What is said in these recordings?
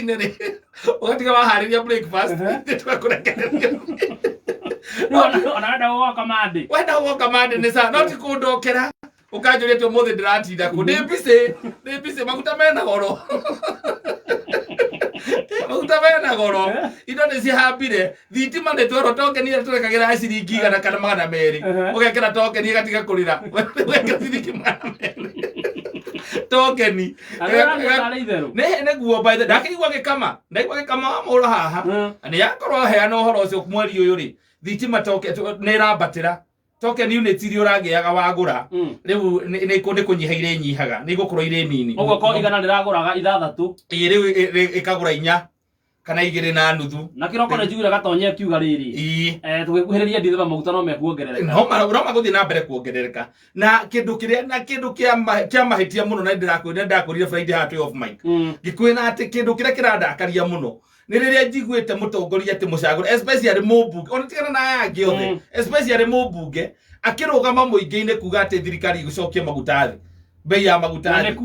rũcinĩ rĩ ũgatiga waharĩria breakfast tũgakũrekereria ona wenda woka mande nĩ sawa no ti kũndokera ũkanjũria tu mũthĩ ndĩratinda kũ ndĩ busy maguta mena goro maguta mena goro indo nĩ cihambire thitima nĩ twero tokeni tũrekagĩra ciringi 100 kana 200 ũgekĩra tokeni ĩgatiga kũrĩra ũgekĩra ciringi 200 tokeni nĩguo by the ndakĩigua gĩkama mũra haha nĩ yakorwo heana ũhoro ũcio mweri ũyũ rĩ thitima nĩ ĩrambatĩra tokeni unit iria ũragĩaga wagũra rĩu nĩ kũnyiha irĩ nyihaga nĩ igũkorwo irĩ nini ũguo ko igana rĩragũraga 6 rĩu ĩkagũra 4 kana 2.5 na kĩroko nĩ njiguire gatonye kiuga rĩrĩ tũgĩkuhĩrĩria ndithema maguta no mekuongerereka no magũthiĩ na mbere kuongerereka na kĩndũ kĩa mahĩtia mũno na ndakũrire Friday Heart of Mike ngĩkwĩra atĩ kĩndũ kĩrĩa kĩrandakaria mũno nĩ rĩrĩa njiguĩte mũtongoria atĩ mũcagũre especially mũmbunge ona tigana na yangĩ othe especially mũmbunge akĩrũgama mũingĩ-inĩ kuga atĩ thirikari igũcokia maguta thĩ bei ya maguta thĩ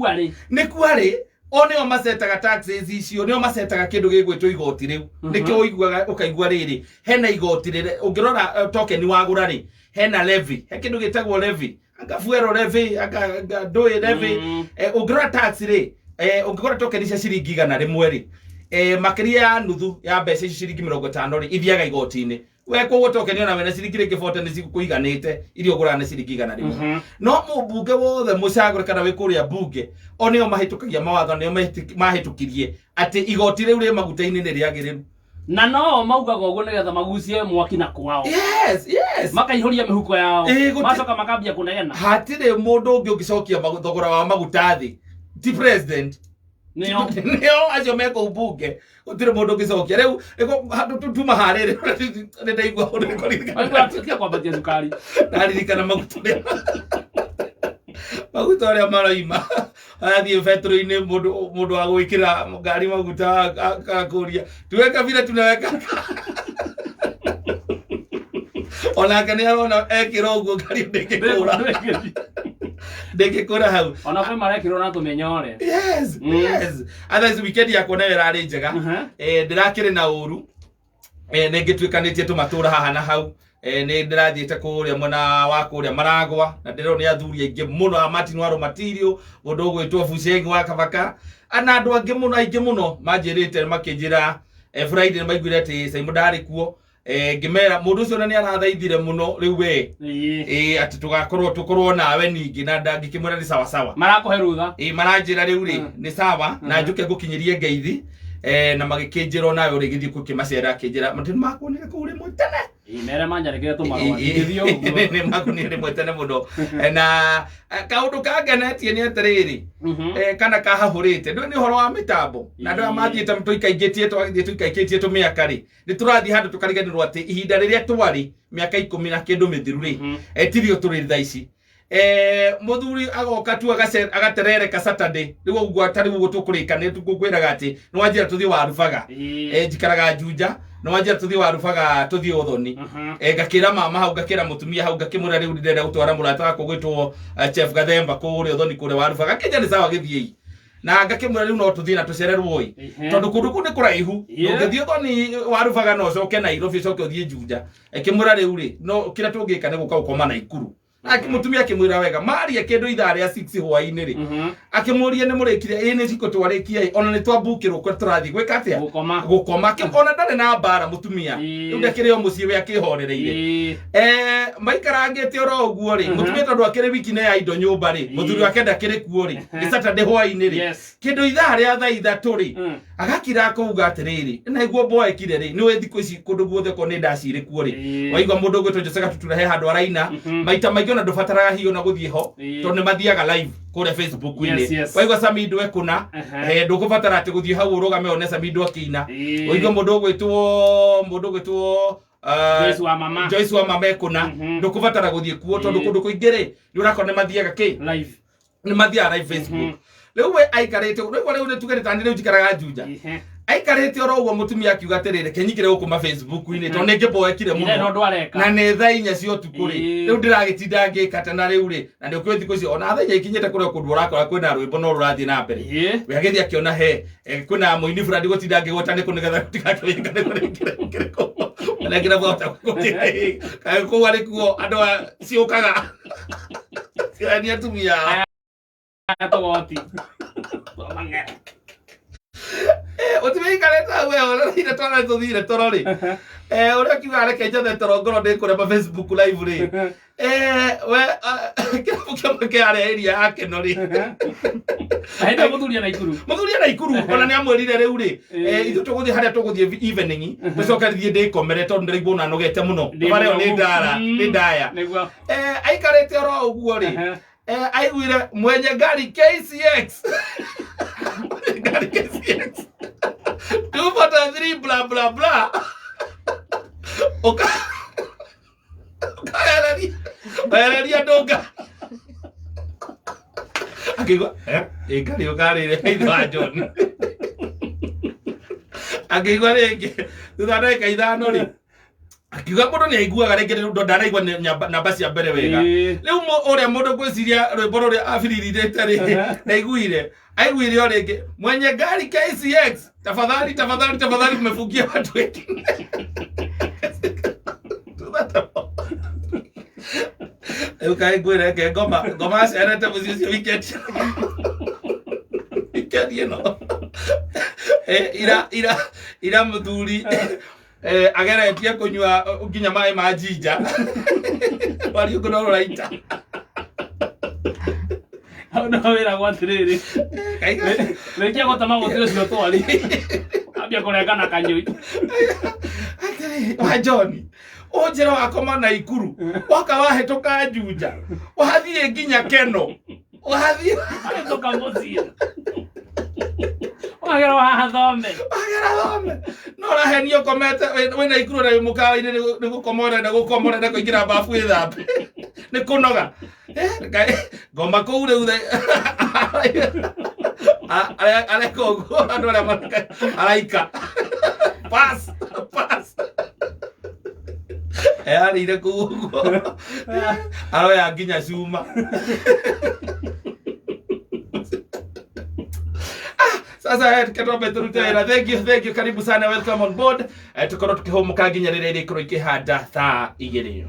nĩ kuarĩ o nĩo macetaga taxes icio nĩo macetaga kĩndũ gĩgwĩtwo igoti rĩu nĩkĩo ũiguaga ũkaigua rĩrĩ hena igoti rĩrĩ ũngĩrora tokeni wagũra rĩ hena levy he kĩndũ gĩtagwo levy anga fuero levy anga ndũĩ levy ũngĩrora tax rĩ ũngĩgũra tokeni cia ciringi 100 rĩmwe rĩ makĩria ya nuthu ya mbeca icio ciringi 50 rĩ ithiaga igoti-inĩ we koguo tokeni ona wena ciringi rĩngĩ 40 nĩ cikũiganĩte irio ũgũraga nĩ ciringi 100 rĩmwe no mũmbunge wothe mũcagũre kana wĩ kũrĩa mbunge o nĩo mahĩtũkagia mawatho nĩo mahĩtũkirie atĩ igoti rĩu rĩ maguta-inĩ nĩ rĩagĩrĩru na no maugaga ũguo nĩgetha magucie mwaki na kwao yes makaihũria mĩhuko yao macoka makambia kũnegena hatirĩ mũndũ ũngĩ ũngĩcokia thogora wa maguta thĩ ti president nĩo acio mekũu mbunge gũtirĩ mũndũ ũngĩcokia rĩu tuma harĩrĩ nĩ ndaigua ũndũ nĩkũririkana kwambatia cukari ndaririkana maguta ũrĩa maroima athiĩ betũrũ-inĩ mũndũ wa gwĩkĩra ngari maguta akakũria tuweka vile tunaweka onake nĩ arona ekĩra ũguo ngari ndĩngĩkũra hau ona kwĩ marekĩrwo na tũmenyore yes otherwise weekend yakwa nayo ĩrarĩ njega ndĩrakĩrĩ na ũru nĩngĩtuĩkanĩtie tũmatũra haha na hau nĩ ndĩrathiĩte kũrĩa mwena wa kũrĩa Maragwa na ndĩrona nĩ athuri aingĩ mũno a Martin Waro Material mũndũ ũgwĩtwo Bucengi wa Kabaka na andũ angĩ mũno aingĩ mũno manjĩrĩte makĩnjĩra Friday nĩmaiguire atĩ Simon ndarĩ kuo ngĩmera mũndũ ũcio nĩ arathaithire mũno rĩu we atĩ tũkorwo nawe ningĩ na ngĩkĩmwĩra nĩ sawa sawa marakũhe rutha maranjĩra rĩu rĩ nĩ sawa na njũke ngũkinyĩrie ngeithi na magĩkĩnjĩra nawe ũrĩ gĩthiĩ gũkĩmacera akĩnjĩra matĩ makuonire kũu rĩmwe tene mere manjarekere tũmarũa ngĩthio nĩ makuonire rĩmwe tene mũno na kaũndũ kangenetie nĩ atĩrĩrĩ kana kahahũrĩte ndũĩ nĩ ũhoro wa mĩtambo na andũ aya mathiĩte tũikaikĩtie tũmĩaka rĩ nĩ tũrathiĩ handũ tũkariganĩrwo atĩ ihinda rĩrĩa twarĩ mĩaka 10 na kĩndũ mĩthiru rĩ tirio tũrĩ thaa ici mũthuri agoka tu agaterereka Saturday rĩu ũguo atarĩ ũguo tũkũrĩkanĩra tũkwĩraga atĩ nĩ wanjĩra tũthiĩ warubaga njikaraga Juja nĩ wanjĩra tũthiĩ warubaga tũthiĩ Ũthoni ngakĩra mama hau ngakĩra mũtumia hau ngakĩmũra rĩu ndĩrenda gũtwara mũrata wakwa gwĩtwo Chef Gathemba kũrĩa Ũthoni kũrĩa warubaga kĩnja nĩ sawa gĩthiĩ na ngakĩmũra rĩu no tũthiĩ na tũcererwo tondũ kũndũ kũu nĩ kũraihu ũngĩthiĩ Ũthoni warubaga no ũcoke Nairobi ũcoke ũthiĩ Juja ngĩmũra rĩu rĩ no kĩrĩa tũngĩka nĩ gũka gũkoma Naikuru mũtumia akĩmwĩra wega maria kĩndũ ithaa rĩa 6 hwaĩ-inĩ rĩ akĩmũria nĩ mũrĩkire nĩ cikũ twarĩkia ona nĩ twambukĩrwo kwe tũrathiĩ gwĩka atĩa gũkoma ona ndarĩ na mbara mũtumia rĩu ndakĩrĩ o mũciĩ we akĩhorereire maikarangĩte oro ũguo rĩ mũtumia tondũ akĩrĩ wiki-inĩ ya indo nyũmba rĩ mũthuri wake ndakĩrĩ kuo rĩ nĩ Saturday hwaĩ-inĩ rĩ kĩndũ ithaa rĩa thaa ithatũ rĩ agakira akauga atĩrĩrĩ naiguo mboekire rĩ nĩwe thikũ ici kũndũ guothe ko nĩ ndacirĩ kuo rĩ waigua mũndũ ũgwĩtwo Jose Gatutura he handũ araina maita maingĩ ona ndũbataraga hiyo na gũthiĩ ho tondũ nĩ mathiaga live kũrĩa Facebook-inĩ waigua Samido ekũna ndũgũbatara atĩ gũthiĩ hau ũrũgame one Samido akĩina waigua mũndũ ũgwĩtwo Joyce wa mama ekũna ndũkũbatara gũthiĩ kuo tondũ kũndũ kũingĩ rĩ nĩ ũrakora nĩ mathiaga live nĩ mathiaga live Facebook rĩu we aikarĩte rĩu nĩ tuge nĩ tani rĩu njikaraga Juja aikarete oro ugo mutumia akiuga atirire kenyikire gukuma Facebook-ini to nenge boekire muno na ne thainya cio tukuri riu ndiragitinda ngikata na riu ri na ndio kwethi kucio ona thainya ikinyete kuria kundu urakora kwina rwimbo no rurathi na mbere we agethi akiona he kwina muini fulani gutinda ngigota ni kunigetha tigakirikane kuringire ko na ngira bota kutia kai ko wale kuo ando ciukaga ciani atumia atogoti mang'e otimekareta we ona ira twana tuthire torori ora kiuga reke njathe torongoro ndi kuria Facebook live ri we kirabu kia area akenori aenda muthuria na ikuru ona ni amwirire riu ri ithu tuguthie haria tuguthie evening tucokerithie ndikomere tondu ndiraigua na nogete muno bareo ni ndaya aikarete oro uguo ri aiguire mwenye gari KCX gari KCX 243 bla bla bla okaeleria donga akigwa gari okarire haitha John akigwa rege thutha ithano ri akiuga mundu ni aiguaga rege ndo ndaraigua namba cia mbere wega riu uria mundu gwiciria rwimbo ruria abiririte ri na aiguire o rege mwenye gari KCX tafadhali mmefungia watu wengine ukaiguire ke ngoma cerete mucicio weekend no ira muthuri ageretie kunywa nginya mai ma jinja wari ukono raita no wira gwatiriri rekia gotama gotire cio twari ambia kurekana kanyui wa John ojera wakoma na ikuru waka wahetoka Juja wathie nginya Keno wathie toka Mozia agera wa thome no rahenio komete wena ikuru na mukawa-ini ni gukomora na kuingira bafu ithambe ni kunoga ngoma kuu riu areka uguo andu aria araika pass arire kuu uguo aroya nginya cuma sasa ketobe turutera thank you karibu sana welcome on board tukorwo tukihumuka nginya rire ikoro ikihanda thaa 2